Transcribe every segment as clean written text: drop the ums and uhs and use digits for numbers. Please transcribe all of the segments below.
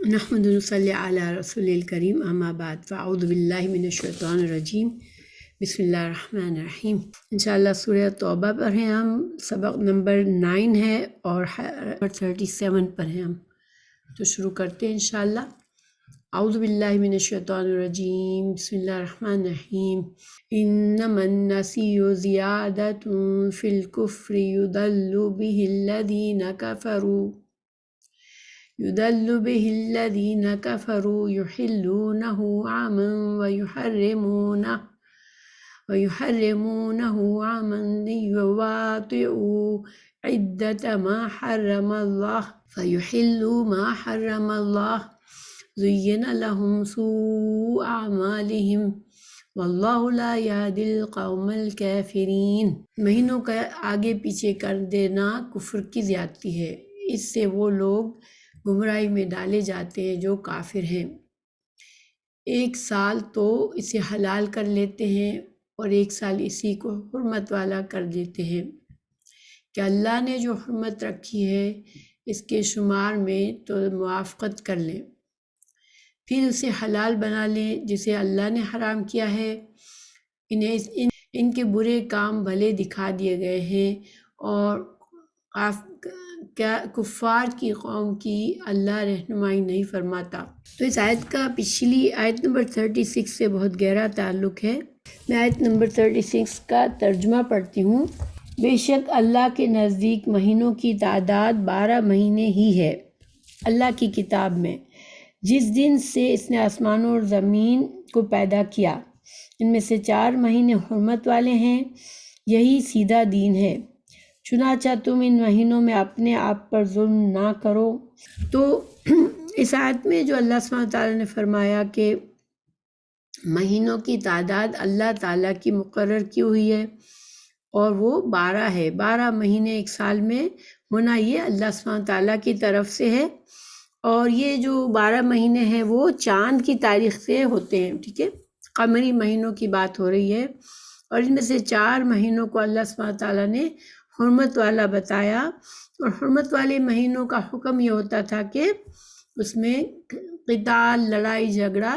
نحمد صلی علی رسول الکریم اما بعد فاعوذ باللہ من الشیطان الرجیم بسم اللہ الرحمن الرحیم۔ انشاءاللہ سورہ توبہ پر ہیں ہم، سبق نمبر 9 ہے اور 37 پر ہیں ہم، تو شروع کرتے ہیں انشاءاللہ۔ اعوذ باللہ من الشیطان الرجیم بسم اللہ الرحمن الرحیم۔ انما النسیء زیادۃ فی الکفر یضل به الذین کفروا یحلونہ عاما ویحرمونہ عاما لیواطئوا عدۃ ما حرم اللہ فیحلوا ما حرم اللہ زین لہم سوء اعمالہم واللہ لا یہدی القوم الکافرین۔ مہینوں کا آگے پیچھے کر دینا کفر کی زیادتی ہے، اس سے وہ لوگ گمراہی میں ڈالے جاتے ہیں جو کافر ہیں۔ ایک سال تو اسے حلال کر لیتے ہیں اور ایک سال اسی کو حرمت والا کر دیتے ہیں کہ اللہ نے جو حرمت رکھی ہے اس کے شمار میں تو موافقت کر لیں، پھر اسے حلال بنا لیں جسے اللہ نے حرام کیا ہے۔ ان کے برے کام بھلے دکھا دیے گئے ہیں اور کفار کی قوم کی اللہ رہنمائی نہیں فرماتا۔ تو اس آیت کا پچھلی آیت نمبر 36 سے بہت گہرا تعلق ہے۔ میں آیت نمبر 36 کا ترجمہ پڑھتی ہوں۔ بے شک اللہ کے نزدیک مہینوں کی تعداد 12 مہینے ہی ہے اللہ کی کتاب میں، جس دن سے اس نے آسمانوں اور زمین کو پیدا کیا، ان میں سے 4 مہینے حرمت والے ہیں، یہی سیدھا دین ہے، چنانچہ تم ان مہینوں میں اپنے آپ پر ظلم نہ کرو۔ تو اس آیت میں جو اللہ سبحانہ تعالیٰ نے فرمایا کہ مہینوں کی تعداد اللہ تعالیٰ کی مقرر کی ہوئی ہے اور وہ 12 ہے، 12 مہینے ایک سال میں ہونا یہ اللہ سبحانہ تعالیٰ کی طرف سے ہے، اور یہ جو 12 مہینے ہیں وہ چاند کی تاریخ سے ہوتے ہیں، ٹھیک ہے، قمری مہینوں کی بات ہو رہی ہے، اور ان میں سے 4 مہینوں کو اللہ سبحانہ تعالیٰ نے حرمت والا بتایا، اور حرمت والے مہینوں کا حکم یہ ہوتا تھا کہ اس میں قتال، لڑائی جھگڑا،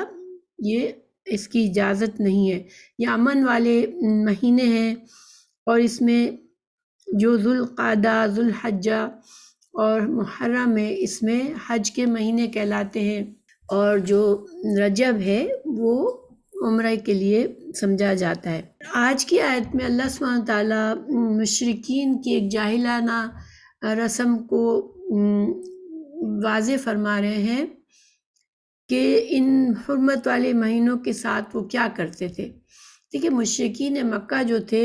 یہ اس کی اجازت نہیں ہے۔ یہ امن والے مہینے ہیں، اور اس میں جو ذوالقعدہ، ذوالحجہ اور محرم ہے اس میں حج کے مہینے کہلاتے ہیں، اور جو رجب ہے وہ عمرہ کے لیے سمجھا جاتا ہے۔ آج کی آیت میں اللہ سبحانہ تعالیٰ مشرکین کی ایک جاہلانہ رسم کو واضح فرما رہے ہیں کہ ان حرمت والے مہینوں کے ساتھ وہ کیا کرتے تھے۔ دیکھیے، مشرکین مکہ جو تھے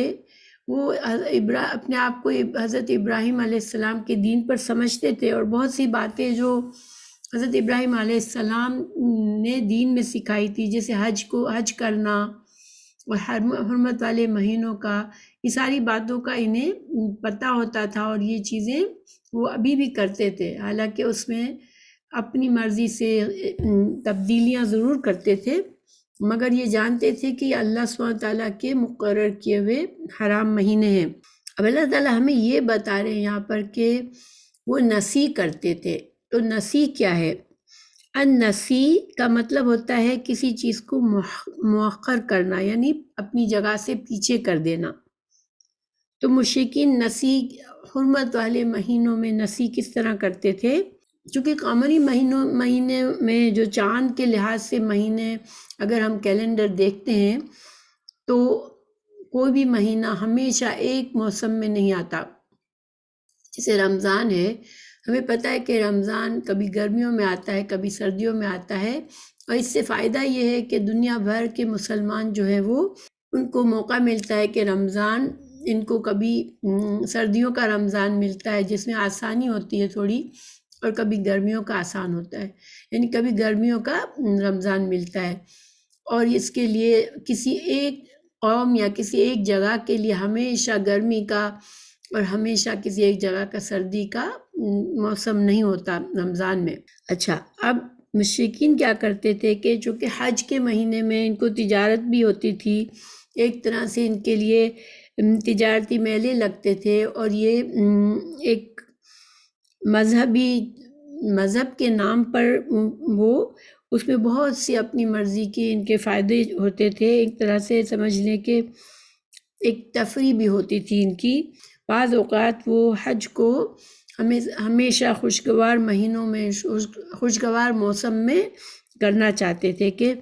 وہ اپنے آپ کو حضرت ابراہیم علیہ السلام کے دین پر سمجھتے تھے، اور بہت سی باتیں جو حضرت ابراہیم علیہ السلام نے دین میں سکھائی تھی، جیسے حج کرنا اور حرمت والے مہینوں کا، یہ ساری باتوں کا انہیں پتہ ہوتا تھا، اور یہ چیزیں وہ ابھی بھی کرتے تھے، حالانکہ اس میں اپنی مرضی سے تبدیلیاں ضرور کرتے تھے، مگر یہ جانتے تھے کہ یہ اللہ سبحانہ تعالیٰ کے مقرر کیے ہوئے حرام مہینے ہیں۔ اب اللہ تعالیٰ ہمیں یہ بتا رہے ہیں یہاں پر کہ وہ نسی کرتے تھے۔ تو نسی کیا ہے؟ النسی کا مطلب ہوتا ہے کسی چیز کو مؤخر کرنا، یعنی اپنی جگہ سے پیچھے کر دینا۔ تو مشرکین نسی، حرمت والے مہینوں میں نسی کس طرح کرتے تھے؟ چونکہ قمری مہینے میں جو چاند کے لحاظ سے مہینے، اگر ہم کیلنڈر دیکھتے ہیں تو کوئی بھی مہینہ ہمیشہ ایک موسم میں نہیں آتا۔ جیسے رمضان ہے، ہمیں پتہ ہے کہ رمضان کبھی گرمیوں میں آتا ہے، کبھی سردیوں میں آتا ہے، اور اس سے فائدہ یہ ہے کہ دنیا بھر کے مسلمان جو ہے وہ ان کو موقع ملتا ہے کہ رمضان، ان کو کبھی سردیوں کا رمضان ملتا ہے جس میں آسانی ہوتی ہے تھوڑی، اور کبھی گرمیوں کا آسان ہوتا ہے، یعنی کبھی گرمیوں کا رمضان ملتا ہے، اور اس کے لیے کسی ایک قوم یا کسی ایک جگہ کے لیے ہمیشہ گرمی کا اور ہمیشہ کسی ایک جگہ کا سردی کا موسم نہیں ہوتا رمضان میں۔ اچھا، اب مشرکین کیا کرتے تھے کہ چونکہ حج کے مہینے میں ان کو تجارت بھی ہوتی تھی، ایک طرح سے ان کے لیے تجارتی میلے لگتے تھے، اور یہ ایک مذہبی مذہب کے نام پر وہ اس میں بہت سی اپنی مرضی کے ان کے فائدے ہوتے تھے، ایک طرح سے سمجھ لیں کہ ایک تفریح بھی ہوتی تھی ان کی۔ بعض اوقات وہ حج کو ہمیشہ خوشگوار مہینوں میں، خوشگوار موسم میں کرنا چاہتے تھے کہ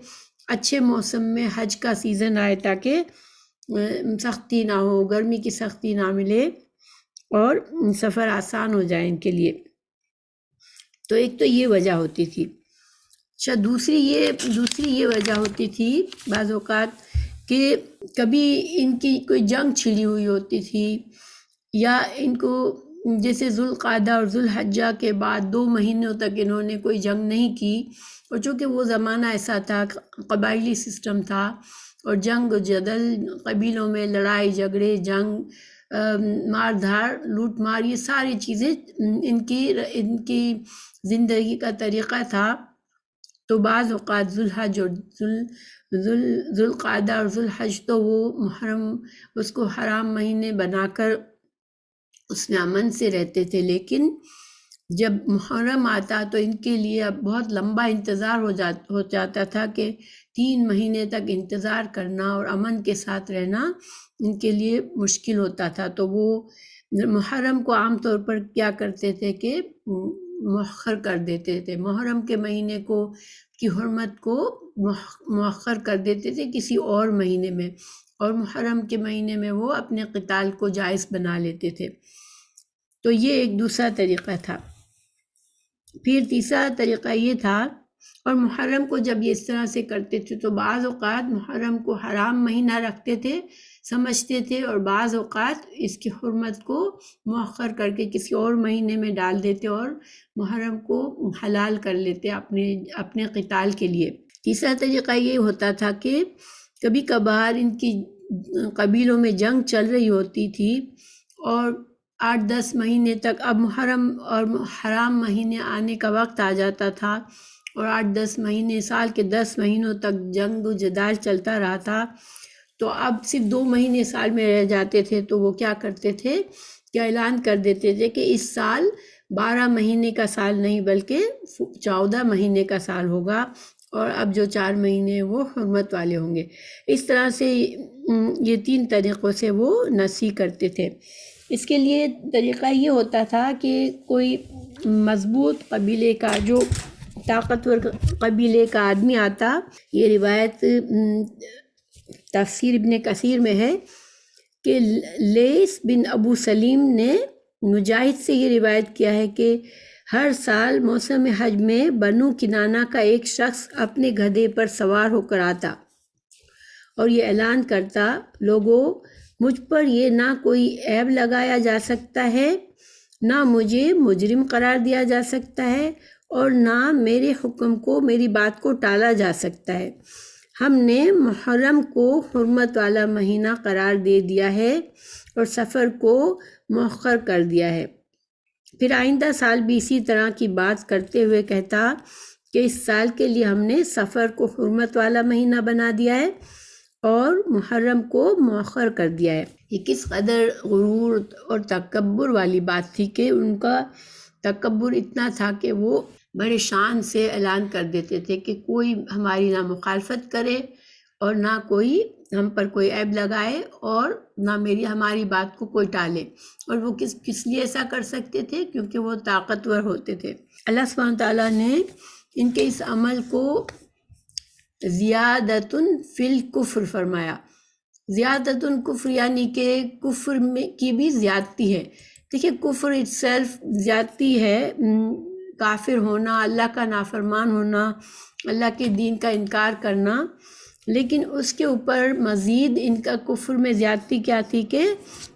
اچھے موسم میں حج کا سیزن آئے تاکہ سختی نہ ہو، گرمی کی سختی نہ ملے اور سفر آسان ہو جائے ان کے لیے۔ تو ایک تو یہ وجہ ہوتی تھی۔ اچھا، دوسری یہ وجہ ہوتی تھی بعض اوقات کہ کبھی ان کی کوئی جنگ چھڑی ہوئی ہوتی تھی، یا ان کو جیسے ذوالقعدہ اور ذوالحجہ کے بعد 2 مہینوں تک انہوں نے کوئی جنگ نہیں کی، اور چونکہ وہ زمانہ ایسا تھا، قبائلی سسٹم تھا، اور جنگ و جدل، قبیلوں میں لڑائی جھگڑے، جنگ، مار دھاڑ، لوٹ مار، یہ ساری چیزیں ان کی زندگی کا طریقہ تھا۔ تو بعض اوقات ذوالحج اور ذوالقعدہ اور ذوالحج تو وہ محرم، اس کو حرام مہینے بنا کر اس میں امن سے رہتے تھے، لیکن جب محرم آتا تو ان کے لیے اب بہت لمبا انتظار ہو جاتا تھا کہ 3 مہینے تک انتظار کرنا اور امن کے ساتھ رہنا ان کے لیے مشکل ہوتا تھا۔ تو وہ محرم کو عام طور پر کیا کرتے تھے کہ مؤخر کر دیتے تھے، محرم کے مہینے کی حرمت کو مؤخر کر دیتے تھے کسی اور مہینے میں، اور محرم کے مہینے میں وہ اپنے قتال کو جائز بنا لیتے تھے۔ تو یہ ایک دوسرا طریقہ تھا۔ پھر تیسرا طریقہ یہ تھا، اور محرم کو جب یہ اس طرح سے کرتے تھے تو بعض اوقات محرم کو حرام مہینہ رکھتے تھے، سمجھتے تھے، اور بعض اوقات اس کی حرمت کو مؤخر کر کے کسی اور مہینے میں ڈال دیتے اور محرم کو حلال کر لیتے اپنے قتال کے لیے۔ تیسرا طریقہ یہ ہوتا تھا کہ کبھی کبھار ان کی قبیلوں میں جنگ چل رہی ہوتی تھی، اور 8-10 مہینے تک اب محرم اور حرام مہینے آنے کا وقت آ جاتا تھا، اور 8-10 مہینے، سال کے 10 مہینوں تک جنگ و جدال چلتا رہا تھا، تو اب صرف 2 مہینے سال میں رہ جاتے تھے، تو وہ کیا کرتے تھے کہ اعلان کر دیتے تھے کہ اس سال 12 مہینے کا سال نہیں بلکہ 14 مہینے کا سال ہوگا، اور اب جو 4 مہینے وہ حرمت والے ہوں گے۔ اس طرح سے یہ 3 طریقوں سے وہ نسی کرتے تھے۔ اس کے لیے طریقہ یہ ہوتا تھا کہ کوئی مضبوط قبیلے کا، جو طاقتور قبیلے کا آدمی آتا، یہ روایت تفسیر ابن کثیر میں ہے کہ لیث بن ابو سلیم نے مجاہد سے یہ روایت کیا ہے کہ ہر سال موسم حج میں بنو کنانہ کا ایک شخص اپنے گدھے پر سوار ہو کر آتا اور یہ اعلان کرتا، لوگوں، مجھ پر یہ نہ کوئی عیب لگایا جا سکتا ہے، نہ مجھے مجرم قرار دیا جا سکتا ہے، اور نہ میرے حکم کو، میری بات کو ٹالا جا سکتا ہے۔ ہم نے محرم کو حرمت والا مہینہ قرار دے دیا ہے اور سفر کو مؤخر کر دیا ہے۔ پھر آئندہ سال بھی اسی طرح کی بات کرتے ہوئے کہتا کہ اس سال کے لیے ہم نے سفر کو حرمت والا مہینہ بنا دیا ہے اور محرم کو مؤخر کر دیا ہے۔ یہ کس قدر غرور اور تکبر والی بات تھی کہ ان کا تکبر اتنا تھا کہ وہ بڑے شان سے اعلان کر دیتے تھے کہ کوئی ہماری نہ مخالفت کرے اور نہ کوئی ہم پر کوئی عیب لگائے اور نہ ہماری بات کو کوئی ٹالے۔ اور وہ کس لیے ایسا کر سکتے تھے؟ کیونکہ وہ طاقتور ہوتے تھے۔ اللہ سبحانہ تعالیٰ نے ان کے اس عمل کو زیادۃ فی الکفر فرمایا۔ زیادۃ الکفر یعنی کہ کفر میں کی بھی زیادتی ہے۔ دیکھیے، کفر اٹ سیلف زیادتی ہے، کافر ہونا، اللہ کا نافرمان ہونا، اللہ کے دین کا انکار کرنا، لیکن اس کے اوپر مزید ان کا کفر میں زیادتی کیا تھی کہ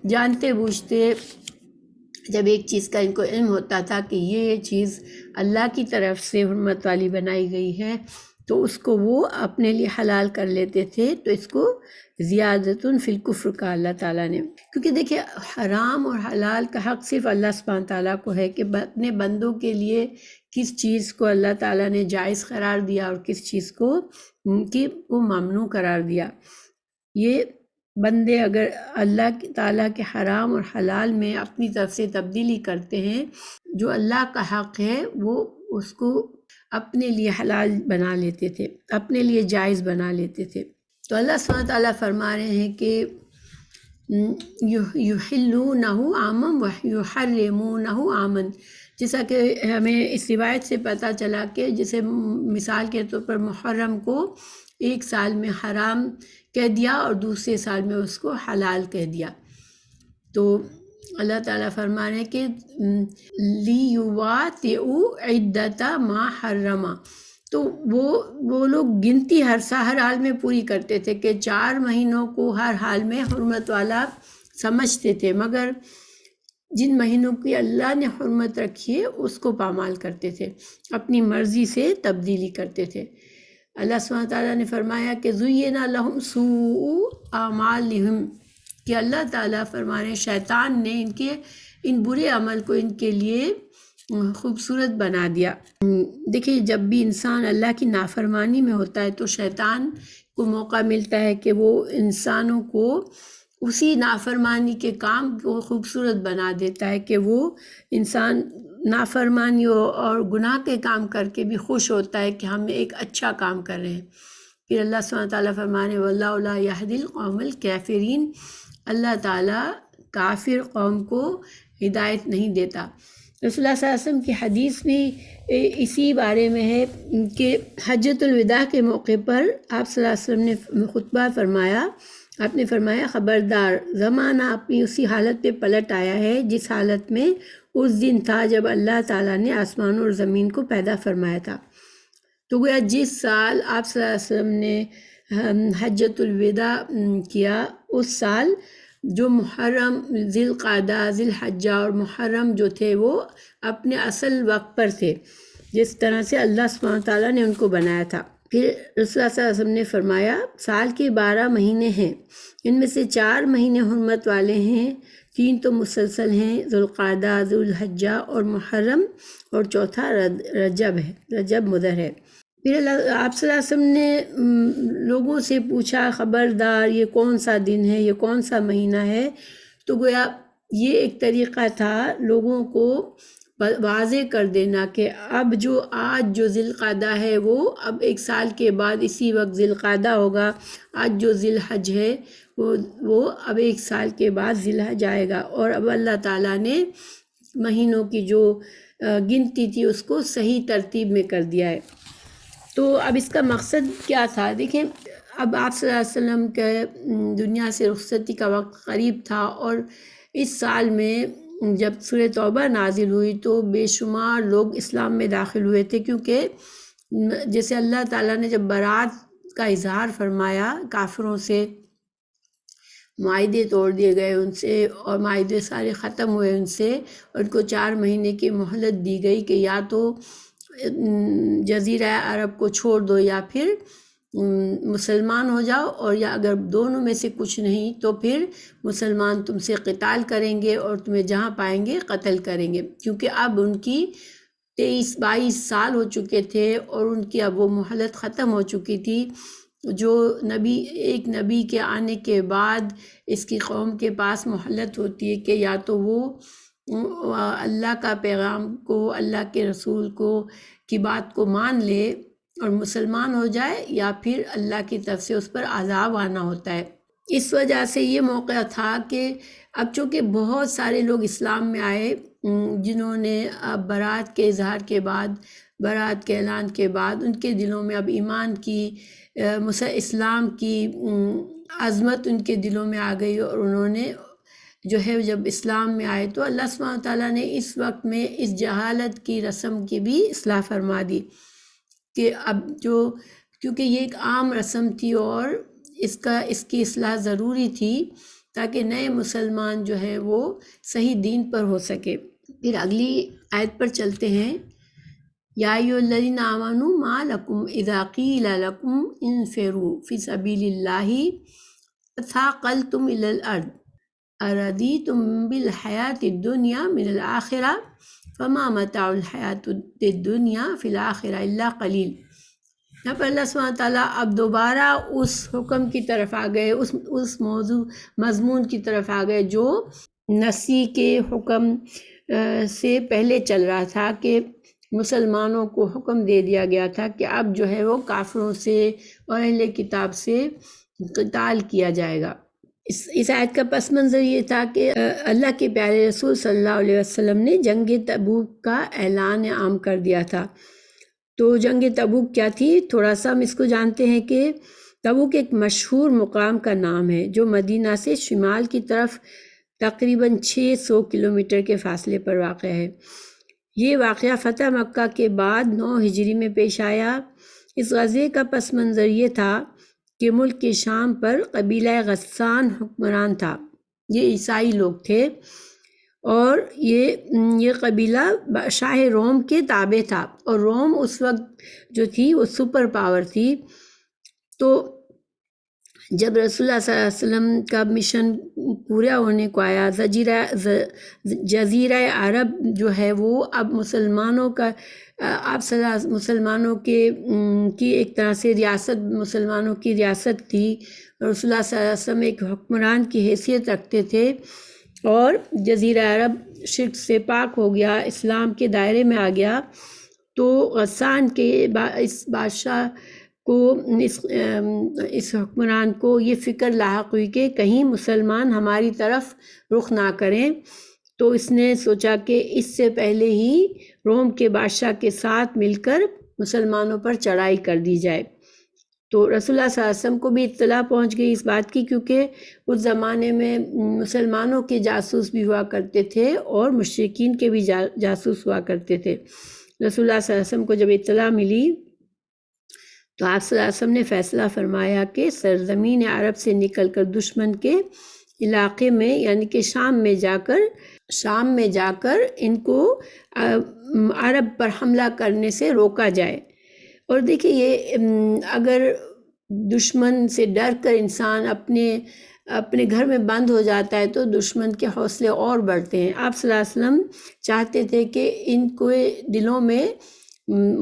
جانتے بوجھتے جب ایک چیز کا ان کو علم ہوتا تھا کہ یہ چیز اللہ کی طرف سے حرمت والی بنائی گئی ہے تو اس کو وہ اپنے لیے حلال کر لیتے تھے، تو اس کو زیادتن فی الکفر کا اللہ تعالیٰ نے۔ کیونکہ دیکھیں، حرام اور حلال کا حق صرف اللہ سبحانہ تعالیٰ کو ہے کہ اپنے بندوں کے لیے کس چیز کو اللہ تعالیٰ نے جائز قرار دیا اور کس چیز کو کہ وہ ممنوع قرار دیا۔ یہ بندے اگر اللہ تعالیٰ کے حرام اور حلال میں اپنی طرف سے تبدیلی کرتے ہیں، جو اللہ کا حق ہے وہ اس کو اپنے لیے حلال بنا لیتے تھے، اپنے لیے جائز بنا لیتے تھے۔ تو اللہ سبحانہ تعالیٰ فرما رہے ہیں کہ یحلونہ عامًا ویحرمونہ عامًا، جیسا کہ ہمیں اس روایت سے پتہ چلا کہ جیسے مثال کے طور پر محرم کو ایک سال میں حرام کہہ دیا اور دوسرے سال میں اس کو حلال کہہ دیا۔ تو اللہ تعالیٰ فرما رہے ہیں کہ لیواطئوا عدۃ ما حرم، تو وہ لوگ گنتی ہر حال میں پوری کرتے تھے کہ 4 مہینوں کو ہر حال میں حرمت والا سمجھتے تھے، مگر جن مہینوں کی اللہ نے حرمت رکھی ہے اس کو پامال کرتے تھے، اپنی مرضی سے تبدیلی کرتے تھے۔ اللہ سبحانہ تعالیٰ نے فرمایا کہ زُیِّنَ لَهُمْ سُوءُ أَعْمَالِهِمْ، کہ اللہ تعالیٰ فرما رہے ہیں شیطان نے ان برے عمل کو ان کے لیے خوبصورت بنا دیا۔ دیکھیں جب بھی انسان اللہ کی نافرمانی میں ہوتا ہے تو شیطان کو موقع ملتا ہے کہ وہ انسانوں کو اسی نافرمانی کے کام کو خوبصورت بنا دیتا ہے، کہ وہ انسان نافرمانی اور گناہ کے کام کر کے بھی خوش ہوتا ہے کہ ہم ایک اچھا کام کر رہے ہیں۔ پھر اللہ سبحانہ تعالیٰ فرمانے وَاللَّهُ لَا يَهْدِي الْقَوْمَ الْكَافِرِينَ، اللہ تعالیٰ کافر قوم کو ہدایت نہیں دیتا۔ رسول اللہ صلی اللہ علیہ وسلم کی حدیث بھی اسی بارے میں ہے کہ حجۃ الوداع کے موقع پر آپ صلی اللہ علیہ وسلم نے خطبہ فرمایا، آپ نے فرمایا خبردار زمانہ اپنی اسی حالت پہ پلٹ آیا ہے جس حالت میں اس دن تھا جب اللہ تعالیٰ نے آسمان اور زمین کو پیدا فرمایا تھا۔ تو گویا جس سال آپ صلی اللہ علیہ وسلم نے حجۃ الوداع کیا، اس سال جو محرم، ذی القعدہ، ذی الحجہ اور محرم جو تھے وہ اپنے اصل وقت پر تھے، جس طرح سے اللہ سبحانہ تعالیٰ نے ان کو بنایا تھا۔ پھر رسول اللہ صلی اللہ علیہ وسلم نے فرمایا سال کے 12 مہینے ہیں، ان میں سے 4 مہینے حرمت والے ہیں، 3 تو مسلسل ہیں، ذو القعدہ، ذو الحجہ اور محرم، اور چوتھا رجب ہے، رجب مدر ہے۔ پھر آپ صلی اللہ علیہ وسلم نے لوگوں سے پوچھا خبردار یہ کون سا دن ہے، یہ کون سا مہینہ ہے، تو گویا یہ ایک طریقہ تھا لوگوں کو واضح کر دینا کہ اب آج جو ذی القعدہ ہے وہ اب ایک سال کے بعد اسی وقت ذی القعدہ ہوگا، آج جو ذی الحج ہے وہ اب ایک سال کے بعد ذی الحج آئے گا، اور اب اللہ تعالیٰ نے مہینوں کی جو گنتی تھی اس کو صحیح ترتیب میں کر دیا ہے۔ تو اب اس کا مقصد کیا تھا؟ دیکھیں اب آپ صلی اللہ علیہ وسلم کے دنیا سے رخصتی کا وقت قریب تھا، اور اس سال میں جب سورہ توبہ نازل ہوئی تو بے شمار لوگ اسلام میں داخل ہوئے تھے، کیونکہ جیسے اللہ تعالیٰ نے جب برات کا اظہار فرمایا کافروں سے، معاہدے توڑ دیے گئے ان سے، اور معاہدے سارے ختم ہوئے ان سے، اور ان کو 4 مہینے کی مہلت دی گئی کہ یا تو جزیرہ عرب کو چھوڑ دو یا پھر مسلمان ہو جاؤ، اور یا اگر دونوں میں سے کچھ نہیں تو پھر مسلمان تم سے قتال کریں گے اور تمہیں جہاں پائیں گے قتل کریں گے، کیونکہ اب ان کی 23-22 سال ہو چکے تھے اور ان کی اب وہ مہلت ختم ہو چکی تھی۔ جو ایک نبی کے آنے کے بعد اس کی قوم کے پاس مہلت ہوتی ہے کہ یا تو وہ اللہ کا پیغام کو، اللہ کے رسول کو کی بات کو مان لے اور مسلمان ہو جائے، یا پھر اللہ کی طرف سے اس پر عذاب آنا ہوتا ہے۔ اس وجہ سے یہ موقع تھا کہ اب چونکہ بہت سارے لوگ اسلام میں آئے، جنہوں نے اب برات کے اظہار کے بعد، برات کے اعلان کے بعد ان کے دلوں میں اب ایمان کی، اسلام کی عظمت ان کے دلوں میں آ گئی، اور انہوں نے جو ہے جب اسلام میں آئے تو اللہ سبحانہ تعالیٰ نے اس وقت میں اس جہالت کی رسم کی بھی اصلاح فرما دی، کہ اب کیونکہ یہ ایک عام رسم تھی اور اس کی اصلاح ضروری تھی تاکہ نئے مسلمان جو ہے وہ صحیح دین پر ہو سکے۔ پھر اگلی آیت پر چلتے ہیں، یا ایھا الذین آمنوا ما لکم اذا قیل لکم انفروا فی سبیل اللہ اثاقلتم الی الارض اردیتم بالحیاۃ الدنیا من الآخرہ فما متاع الحیاۃ الدنیا فی الآخرہ الا قلیل۔ یہاں پر اللہ سبحانہ تعالیٰ اب دوبارہ اس حکم کی طرف آ گئے، اس مضمون کی طرف آ گئے جو نسی کے حکم سے پہلے چل رہا تھا، کہ مسلمانوں کو حکم دے دیا گیا تھا کہ اب جو ہے وہ کافروں سے اور اہل کتاب سے قتال کیا جائے گا۔ اس آیت کا پس منظر یہ تھا کہ اللہ کے پیارے رسول صلی اللہ علیہ وسلم نے جنگ تبوک کا اعلان عام کر دیا تھا۔ تو جنگ تبوک کیا تھی؟ تھوڑا سا ہم اس کو جانتے ہیں کہ تبوک ایک مشہور مقام کا نام ہے جو مدینہ سے شمال کی طرف تقریباً 600 کلومیٹر کے فاصلے پر واقع ہے۔ یہ واقعہ فتح مکہ کے بعد 9 ہجری میں پیش آیا۔ اس غزوے کا پس منظر یہ تھا کہ ملک کے شام پر قبیلہ غسان حکمران تھا۔ یہ عیسائی لوگ تھے اور یہ قبیلہ شاہ روم کے تابع تھا، اور روم اس وقت جو تھی وہ سپر پاور تھی۔ تو جب رسول اللہ صلی اللہ علیہ وسلم کا مشن پورا ہونے کو آیا، جزیرہ عرب جو ہے وہ اب مسلمانوں کا مسلمانوں کی ایک طرح سے ریاست، مسلمانوں کی ریاست تھی۔ رسول اللہ صلی اللہ علیہ وسلم ایک حکمران کی حیثیت رکھتے تھے، اور جزیرہ عرب شرک سے پاک ہو گیا، اسلام کے دائرے میں آ گیا۔ تو غسان کے اس بادشاہ کو، اس حکمران کو یہ فکر لاحق ہوئی کہ کہیں مسلمان ہماری طرف رخ نہ کریں۔ تو اس نے سوچا کہ اس سے پہلے ہی روم کے بادشاہ کے ساتھ مل کر مسلمانوں پر چڑھائی کر دی جائے۔ تو رسول اللہ صلی اللہ علیہ وسلم کو بھی اطلاع پہنچ گئی اس بات کی، کیونکہ اس زمانے میں مسلمانوں کے جاسوس بھی ہوا کرتے تھے اور مشرکین کے بھی جاسوس ہوا کرتے تھے۔ رسول اللہ صلی اللہ علیہ وسلم کو جب اطلاع ملی تو آپ صلی اللہ علیہ وسلم نے فیصلہ فرمایا کہ سرزمین عرب سے نکل کر دشمن کے علاقے میں، یعنی کہ شام میں جا کر ان کو عرب پر حملہ کرنے سے روکا جائے۔ اور دیکھیں، یہ اگر دشمن سے ڈر کر انسان اپنے گھر میں بند ہو جاتا ہے تو دشمن کے حوصلے اور بڑھتے ہیں۔ آپ صلی اللہ علیہ وسلم چاہتے تھے کہ ان کو دلوں میں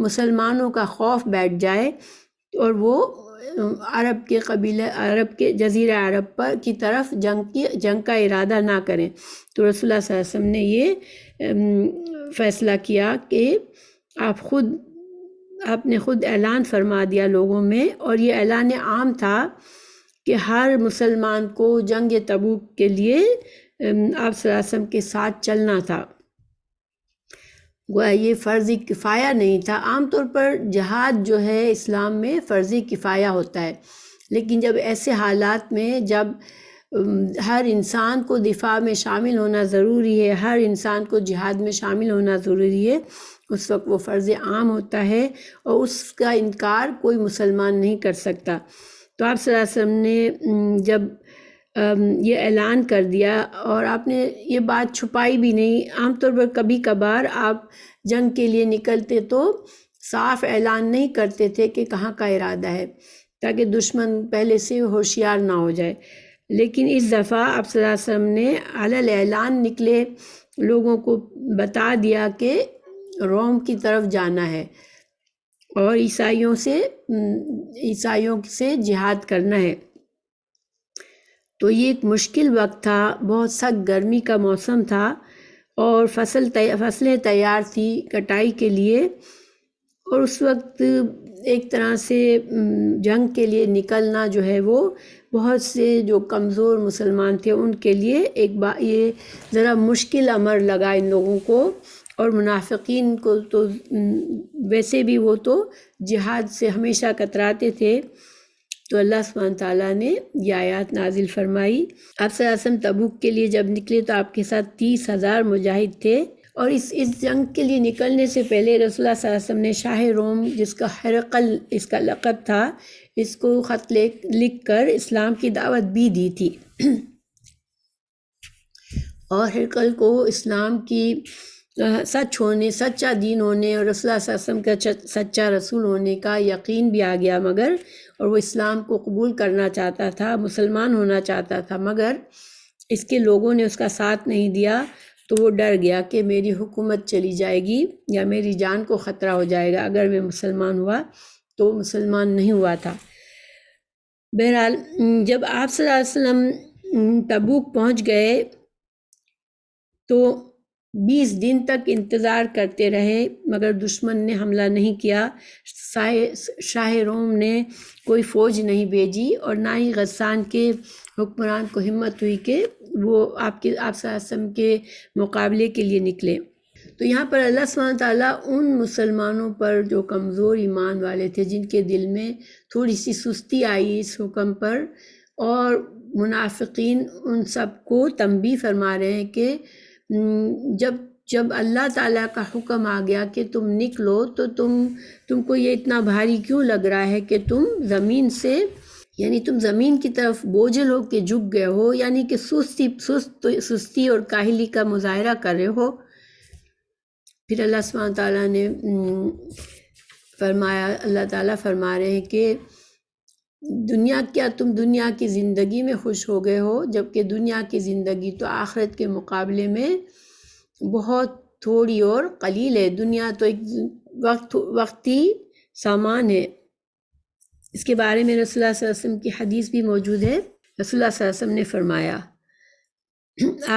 مسلمانوں کا خوف بیٹھ جائے اور وہ عرب کے جزیرہ عرب پر کی طرف جنگ کا ارادہ نہ کریں۔ تو رسول اللہ صلی اللہ علیہ وسلم نے یہ فیصلہ کیا کہ آپ نے خود اعلان فرما دیا لوگوں میں، اور یہ اعلان عام تھا کہ ہر مسلمان کو جنگ تبوک کے لیے آپ صلی اللہ علیہ وسلم کے ساتھ چلنا تھا۔ گویا یہ فرض کفایہ نہیں تھا۔ عام طور پر جہاد جو ہے اسلام میں فرض کفایہ ہوتا ہے، لیکن جب ایسے حالات میں جب ہر انسان کو دفاع میں شامل ہونا ضروری ہے، ہر انسان کو جہاد میں شامل ہونا ضروری ہے، اس وقت وہ فرض عام ہوتا ہے اور اس کا انکار کوئی مسلمان نہیں کر سکتا۔ تو آپ صلی اللہ علیہ وسلم نے جب یہ اعلان کر دیا، اور آپ نے یہ بات چھپائی بھی نہیں۔ عام طور پر کبھی کبھار آپ جنگ کے لیے نکلتے تو صاف اعلان نہیں کرتے تھے کہ کہاں کا ارادہ ہے، تاکہ دشمن پہلے سے ہوشیار نہ ہو جائے۔ لیکن اس دفعہ آپ صلی اللہ علیہ وسلم نے علی اعلان نکلے، لوگوں کو بتا دیا کہ روم کی طرف جانا ہے اور عیسائیوں سے جہاد کرنا ہے۔ تو یہ ایک مشکل وقت تھا، بہت سخت گرمی کا موسم تھا، اور فصلیں تیار تھی کٹائی کے لیے، اور اس وقت ایک طرح سے جنگ کے لیے نکلنا جو ہے وہ بہت سے جو کمزور مسلمان تھے ان کے لیے یہ ذرا مشکل امر لگا ان لوگوں کو۔ اور منافقین کو تو ویسے بھی وہ تو جہاد سے ہمیشہ کتراتے تھے۔ تو اللہ سبحانہ تعالیٰ نے یہ آیات نازل فرمائی۔ آپ صلی اللہ علیہ وسلم تبوک کے لیے جب نکلے تو آپ کے ساتھ 30,000 مجاہد تھے، اور اس جنگ کے لیے نکلنے سے پہلے رسول اللہ صلی اللہ علیہ وسلم نے شاہ روم، جس کا ہرقل اس کا لقب تھا، اس کو خط لکھ کر اسلام کی دعوت بھی دی تھی، اور ہرقل کو اسلام کی سچا دین ہونے اور رسول اللہ صلی اللہ علیہ وسلم کا سچا رسول ہونے کا یقین بھی آ گیا، اور وہ اسلام کو قبول کرنا چاہتا تھا، مسلمان ہونا چاہتا تھا، مگر اس کے لوگوں نے اس کا ساتھ نہیں دیا۔ تو وہ ڈر گیا کہ میری حکومت چلی جائے گی یا میری جان کو خطرہ ہو جائے گا اگر میں مسلمان ہوا۔ تو مسلمان نہیں ہوا تھا۔ بہرحال جب آپ صلی اللہ علیہ وسلم تبوک پہنچ گئے تو 20 دن تک انتظار کرتے رہے، مگر دشمن نے حملہ نہیں کیا۔ شاہ روم نے کوئی فوج نہیں بھیجی، اور نہ ہی غسان کے حکمران کو ہمت ہوئی کہ وہ آپ صلی اللہ علیہ وسلم کے مقابلے کے لیے نکلے۔ تو یہاں پر اللہ سبحانہ تعالیٰ ان مسلمانوں پر جو کمزور ایمان والے تھے، جن کے دل میں تھوڑی سی سستی آئی اس حکم پر، اور منافقین، ان سب کو تنبیہ فرما رہے ہیں کہ جب اللہ تعالیٰ کا حکم آ گیا کہ تم نکلو، تو تم کو یہ اتنا بھاری کیوں لگ رہا ہے کہ تم زمین سے، یعنی تم زمین کی طرف بوجھل ہو کے جھک گئے ہو، یعنی کہ سستی اور کاہلی کا مظاہرہ کر رہے ہو۔ پھر اللہ سبحانہ تعالیٰ نے فرمایا، اللہ تعالیٰ فرما رہے ہیں کہ کیا تم دنیا کی زندگی میں خوش ہو گئے ہو، جبکہ دنیا کی زندگی تو آخرت کے مقابلے میں بہت تھوڑی اور قلیل ہے۔ دنیا تو ایک وقتی سامان ہے۔ اس کے بارے میں رسول اللہ صلی اللہ علیہ وسلم کی حدیث بھی موجود ہے۔ رسول اللہ صلی اللہ علیہ وسلم نے فرمایا،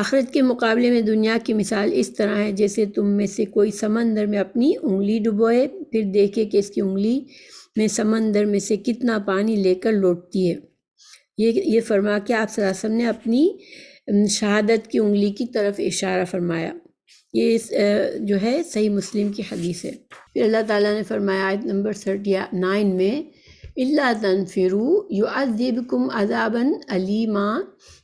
آخرت کے مقابلے میں دنیا کی مثال اس طرح ہے جیسے تم میں سے کوئی سمندر میں اپنی انگلی ڈبوئے، پھر دیکھے کہ اس کی انگلی میں سمندر میں سے کتنا پانی لے کر لوٹتی ہے۔ یہ فرما کے آپ صلی اللہ علیہ وسلم نے اپنی شہادت کی انگلی کی طرف اشارہ فرمایا۔ یہ جو ہے صحیح مسلم کی حدیث ہے۔ پھر اللہ تعالیٰ نے فرمایا آیت نمبر 39 میں، إِلَّا تَنْفِرُوا يُعَذِّبْكُمْ عَذَابًا أَلِيمًا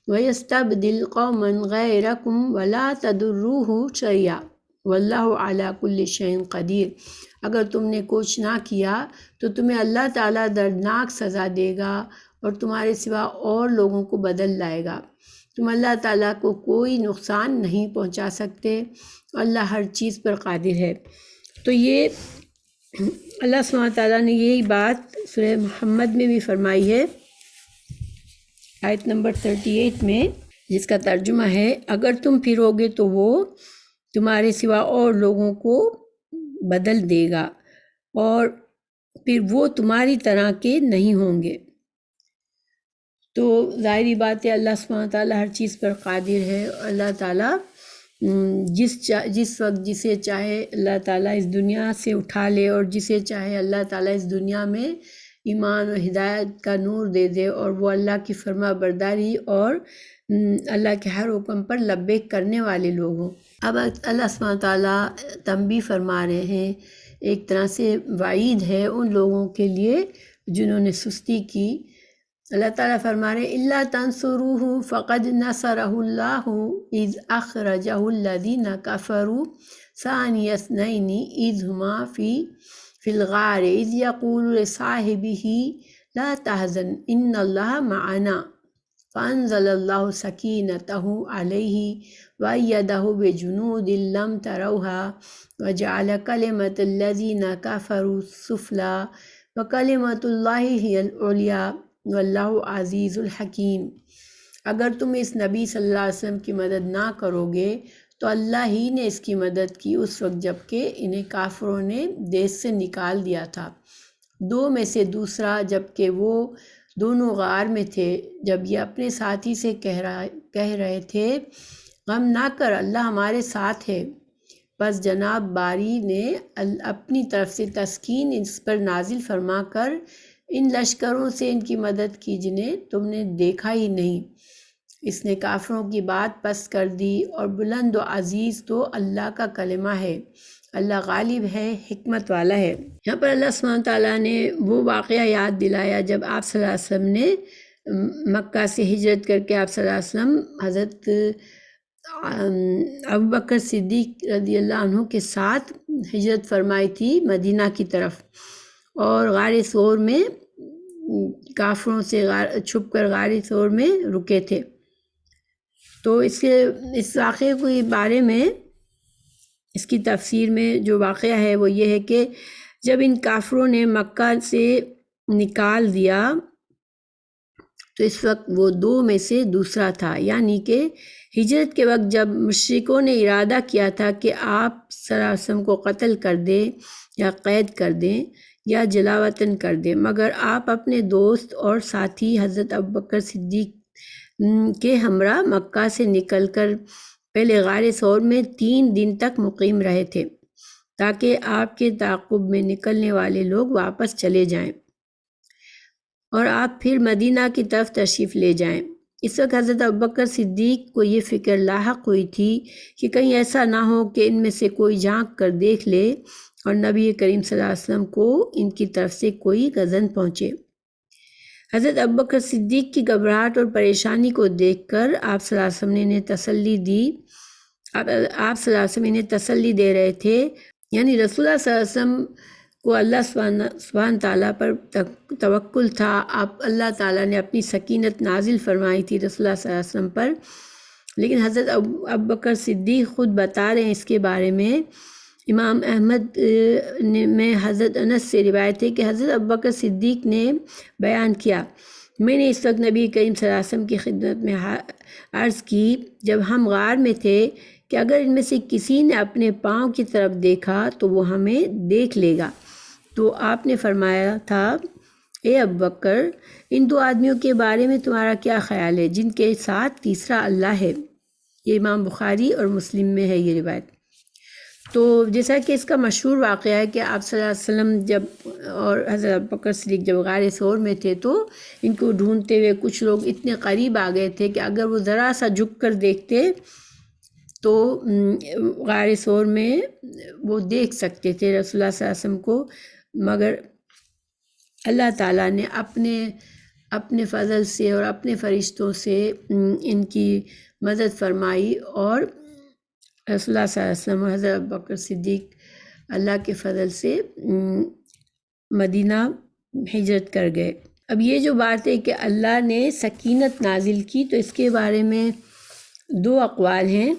وَيَسْتَبْدِلْ قَوْمًا غَيْرَكُمْ وَلَا تَضُرُّوهُ شَيْئًا وَاللَّهُ عَلَى كُلِّ شَيْءٍ قَدِيرٌ۔ اگر تم نے کچھ نہ کیا تو تمہیں اللہ تعالیٰ دردناک سزا دے گا اور تمہارے سوا اور لوگوں کو بدل لائے گا۔ تم اللہ تعالیٰ کو کوئی نقصان نہیں پہنچا سکتے، اللہ ہر چیز پر قادر ہے۔ تو یہ اللہ سبحانہ تعالیٰ نے یہی بات سورہ محمد میں بھی فرمائی ہے، آیت نمبر 38 میں، جس کا ترجمہ ہے، اگر تم پھرو گے تو وہ تمہارے سوا اور لوگوں کو بدل دے گا اور پھر وہ تمہاری طرح کے نہیں ہوں گے۔ تو ظاہری بات ہے اللہ سبحانہ تعالیٰ ہر چیز پر قادر ہے، اور اللہ تعالیٰ جس وقت جسے چاہے اللہ تعالیٰ اس دنیا سے اٹھا لے، اور جسے چاہے اللہ تعالیٰ اس دنیا میں ایمان و ہدایت کا نور دے دے، اور وہ اللہ کی فرما برداری اور اللہ کے ہر حکم پر لبیک کرنے والے لوگ ہوں۔ اب اللہ سبحانہ تعالیٰ تنبیہ فرما رہے ہیں، ایک طرح سے وعید ہے ان لوگوں کے لیے جنہوں نے سستی کی۔ اللہ تعالیٰ فرما رہے ہیں، إِلَّا تَنْصُرُوهُ فَقَدْ نَصَرَهُ اللَّهُ إِذْ أَخْرَجَهُ الَّذِينَ كَفَرُوا ثَانِيَ اثْنَيْنِ إِذْ هُمَا فِي الْغَارِ إِذْ يَقُولُ لِصَاحِبِهِ لَا تَحْزَنْ إِنَّ اللَّهَ مَعَنَا فَأَنزَلَ اللَّهُ سَكِينَتَهُ عَلَيْهِ وَأَيَّدَهُ بِجُنُودٍ لَّمْ تَرَوْهَا وَجَعَلَ كَلِمَةَ الَّذِينَ كَفَرُوا السُّفْلَىٰ وَكَلِمَةُ اللَّهِ هِيَ الْعُلْيَا واللہ عزیز الحکیم۔ اگر تم اس نبی صلی اللہ علیہ وسلم کی مدد نہ کرو گے تو اللہ ہی نے اس کی مدد کی اس وقت جب کہ انہیں کافروں نے دیس سے نکال دیا تھا، دو میں سے دوسرا، جب کہ وہ دونوں غار میں تھے۔ جب یہ اپنے ساتھی سے کہہ رہے تھے، غم نہ کر، اللہ ہمارے ساتھ ہے، بس جناب باری نے اپنی طرف سے تسکین اس پر نازل فرما کر ان لشکروں سے ان کی مدد کی جنہیں تم نے دیکھا ہی نہیں۔ اس نے کافروں کی بات پست کر دی، اور بلند و عزیز تو اللہ کا کلمہ ہے، اللہ غالب ہے، حکمت والا ہے۔ یہاں پر اللہ سبحانہ تعالیٰ نے وہ واقعہ یاد دلایا جب آپ صلی اللہ علیہ وسلم نے مکہ سے ہجرت کر کے آپ صلی اللہ علیہ وسلم حضرت ابوبکر صدیق رضی اللہ عنہ کے ساتھ ہجرت فرمائی تھی مدینہ کی طرف، اور غار ثور میں کافروں سے چھپ کر غار ثور میں رکے تھے۔ تو اس واقعے کے بارے میں، اس کی تفسیر میں جو واقعہ ہے وہ یہ ہے کہ جب ان کافروں نے مکہ سے نکال دیا تو اس وقت وہ دو میں سے دوسرا تھا، یعنی کہ ہجرت کے وقت جب مشرکوں نے ارادہ کیا تھا کہ آپ صلی اللہ علیہ وسلم کو قتل کر دیں یا قید کر دیں، یا جلاوطن کر دیں، مگر آپ اپنے دوست اور ساتھی حضرت ابوبکر صدیق کے ہمراہ مکہ سے نکل کر پہلے غار ثور میں 3 دن تک مقیم رہے تھے تاکہ آپ کے تعاقب میں نکلنے والے لوگ واپس چلے جائیں اور آپ پھر مدینہ کی طرف تشریف لے جائیں۔ اس وقت حضرت ابوبکر صدیق کو یہ فکر لاحق ہوئی تھی کہ کہیں ایسا نہ ہو کہ ان میں سے کوئی جھانک کر دیکھ لے اور نبی کریم صلی اللہ علیہ وسلم کو ان کی طرف سے کوئی غضن پہنچے۔ حضرت ابوبکر صدیق کی گھبراہٹ اور پریشانی کو دیکھ کر آپ صلی اللہ علیہ وسلم نے انہیں تسلی دی۔ آپ صلی اللہ علیہ وسلم انہیں تسلی دے رہے تھے، یعنی رسول اللہ صلی اللہ علیہ وسلم کو اللہ سبحانہ تعالیٰ پر توکل تھا۔ اللہ تعالیٰ نے اپنی سکینت نازل فرمائی تھی رسول اللہ صلی اللہ علیہ وسلم پر، لیکن حضرت ابوبکر صدیق خود بتا رہے ہیں اس کے بارے میں۔ امام احمد میں حضرت انس سے روایت ہے کہ حضرت ابوبکر صدیق نے بیان کیا، میں نے اس وقت نبی کریم صلی اللہ علیہ وسلم کی خدمت میں عرض کی جب ہم غار میں تھے کہ اگر ان میں سے کسی نے اپنے پاؤں کی طرف دیکھا تو وہ ہمیں دیکھ لے گا، تو آپ نے فرمایا تھا اے ابوبکر، ان 2 آدمیوں کے بارے میں تمہارا کیا خیال ہے جن کے ساتھ تیسرا اللہ ہے؟ یہ امام بخاری اور مسلم میں ہے یہ روایت۔ تو جیسا کہ اس کا مشہور واقعہ ہے کہ آپ صلی اللہ علیہ وسلم جب اور حضرت ابوبکر صدیق جب غار ثور میں تھے تو ان کو ڈھونڈتے ہوئے کچھ لوگ اتنے قریب آ گئے تھے کہ اگر وہ ذرا سا جھک کر دیکھتے تو غار ثور میں وہ دیکھ سکتے تھے رسول اللہ صلی اللہ علیہ وسلم کو، مگر اللہ تعالیٰ نے اپنے فضل سے اور اپنے فرشتوں سے ان کی مدد فرمائی اور رسول اللہ صلی اللہ علیہ وسلم و حضرت ابوبکر صدیق اللہ کے فضل سے مدینہ ہجرت کر گئے۔ اب یہ جو بات ہے کہ اللہ نے سکینت نازل کی، تو اس کے بارے میں 2 اقوال ہیں۔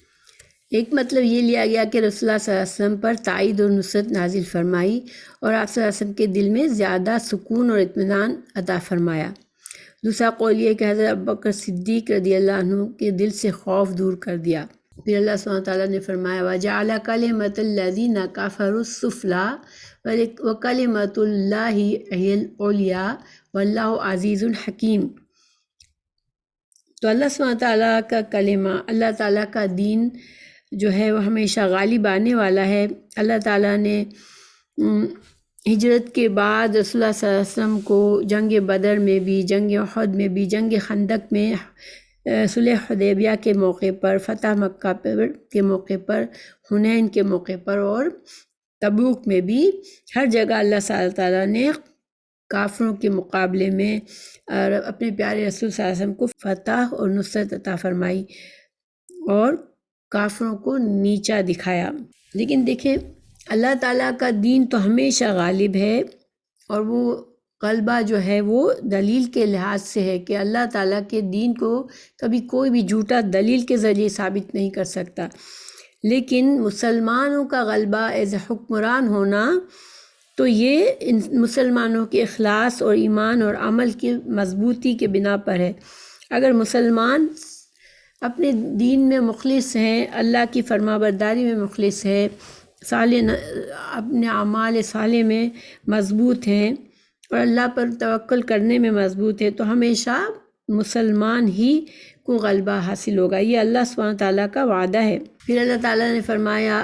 ایک مطلب یہ لیا گیا کہ رسول اللہ صلی اللہ علیہ وسلم پر تائید اور نصرت نازل فرمائی اور آپ صلی اللہ علیہ وسلم کے دل میں زیادہ سکون اور اطمینان عطا فرمایا۔ دوسرا قول یہ کہ حضرت ابوبکر صدیق رضی اللہ عنہ کے دل سے خوف دور کر دیا۔ پھر اللہ سبحانہ تعالیٰ نے فرمایا وَجَعَلَ كَلِمَةَ الَّذِينَ كَفَرُوا السُّفْلَىٰ وَكَلِمَةُ اللَّهِ هِيَ الْعُلْيَا وَاللَّهُ عَزِيزٌ حَكِيمٌ۔ تو اللہ سبحانہ تعالیٰ کا کلمہ، اللہ تعالیٰ کا دین جو ہے وہ ہمیشہ غالب آنے والا ہے۔ اللہ تعالیٰ نے ہجرت کے بعد رسول اللہ صلی اللہ علیہ وسلم کو جنگ بدر میں بھی، جنگ احد میں بھی، جنگ خندق میں، صلح حدیبیہ کے موقع پر، فتح مکہ کے موقع پر، حنین کے موقع پر اور تبوک میں بھی ہر جگہ اللہ تعالیٰ نے کافروں کے مقابلے میں اپنے پیارے رسول صلی اللہ علیہ وسلم کو فتح اور نصرت عطا فرمائی اور کافروں کو نیچا دکھایا۔ لیکن دیکھیں اللہ تعالیٰ کا دین تو ہمیشہ غالب ہے، اور وہ غلبہ جو ہے وہ دلیل کے لحاظ سے ہے کہ اللہ تعالیٰ کے دین کو کبھی کوئی بھی جھوٹا دلیل کے ذریعے ثابت نہیں کر سکتا۔ لیکن مسلمانوں کا غلبہ ایز حکمران ہونا تو یہ مسلمانوں کے اخلاص اور ایمان اور عمل کی مضبوطی کے بنا پر ہے۔ اگر مسلمان اپنے دین میں مخلص ہیں، اللہ کی فرما برداری میں مخلص ہے، اپنے اعمال صالح میں مضبوط ہیں اور اللہ پر توکل کرنے میں مضبوط ہے، تو ہمیشہ مسلمان ہی کو غلبہ حاصل ہوگا۔ یہ اللہ سبحانہ تعالیٰ کا وعدہ ہے۔ پھر اللہ تعالیٰ نے فرمایا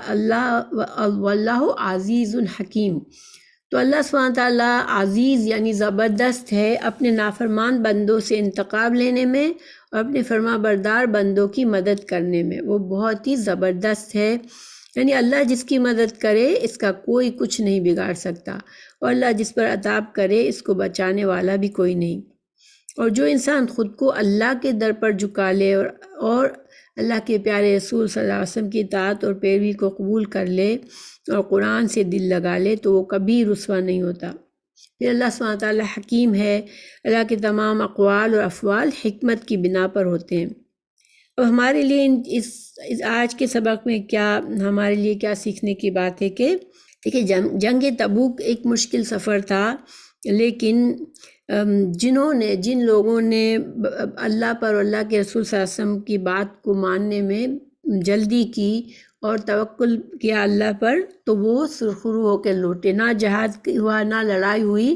واللہ عزیز حکیم۔ تو اللہ سبحانہ تعالیٰ عزیز یعنی زبردست ہے اپنے نافرمان بندوں سے انتقام لینے میں اور اپنے فرما بردار بندوں کی مدد کرنے میں، وہ بہت ہی زبردست ہے۔ یعنی اللہ جس کی مدد کرے اس کا کوئی کچھ نہیں بگاڑ سکتا، اور اللہ جس پر عذاب کرے اس کو بچانے والا بھی کوئی نہیں۔ اور جو انسان خود کو اللہ کے در پر جھکا لے اور اللہ کے پیارے رسول صلی اللہ علیہ وسلم کی اطاعت اور پیروی کو قبول کر لے اور قرآن سے دل لگا لے تو وہ کبھی رسوا نہیں ہوتا۔ پھر اللہ سبحانہ تعالیٰ حکیم ہے، اللہ کے تمام اقوال اور افعال حکمت کی بنا پر ہوتے ہیں۔ اب ہمارے لیے اس آج کے سبق میں ہمارے لیے کیا سیکھنے کی بات ہے کہ دیکھیں جنگ تبوک ایک مشکل سفر تھا، لیکن جن لوگوں نے اللہ پر اور اللہ کے رسول صلی اللہ علیہ وسلم کی بات کو ماننے میں جلدی کی اور توکل کیا اللہ پر تو وہ سرخرو ہو کے لوٹے، نہ جہاد ہوا نہ لڑائی ہوئی،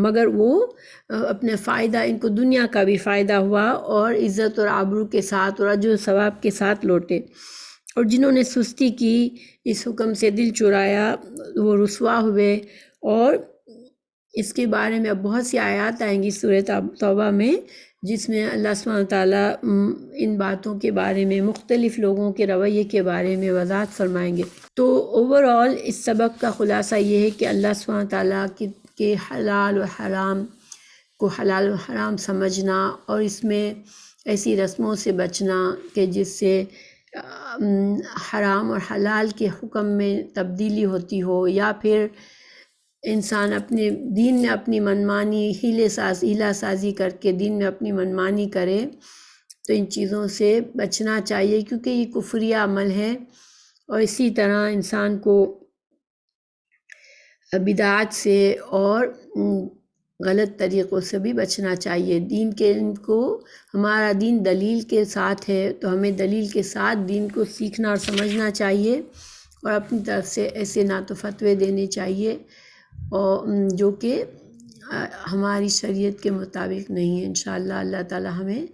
مگر وہ اپنے فائدہ، ان کو دنیا کا بھی فائدہ ہوا اور عزت اور آبرو کے ساتھ اور اجر و ثواب کے ساتھ لوٹے۔ اور جنہوں نے سستی کی، اس حکم سے دل چرایا، وہ رسوا ہوئے۔ اور اس کے بارے میں اب بہت سی آیات آئیں گی سورہ توبہ میں، جس میں اللہ سبحانہ وتعالیٰ ان باتوں کے بارے میں، مختلف لوگوں کے رویے کے بارے میں وضاحت فرمائیں گے۔ تو اوورآل اس سبق کا خلاصہ یہ ہے کہ اللہ سبحانہ وتعالیٰ کے حلال و حرام کو حلال و حرام سمجھنا، اور اس میں ایسی رسموں سے بچنا کہ جس سے حرام اور حلال کے حکم میں تبدیلی ہوتی ہو، یا پھر انسان اپنے دین میں اپنی منمانی ہیلہ سازی کر کے دین میں اپنی منمانی کرے، تو ان چیزوں سے بچنا چاہیے، کیونکہ یہ کفریہ عمل ہے۔ اور اسی طرح انسان کو بدعات سے اور غلط طریقوں سے بھی بچنا چاہیے۔ دین کے کو ہمارا دین دلیل کے ساتھ ہے، تو ہمیں دلیل کے ساتھ دین کو سیکھنا اور سمجھنا چاہیے، اور اپنی طرف سے ایسے نہ تو فتوے دینے چاہیے اور جو کہ ہماری شریعت کے مطابق نہیں ہے۔ انشاءاللہ اللہ تعالی ہمیں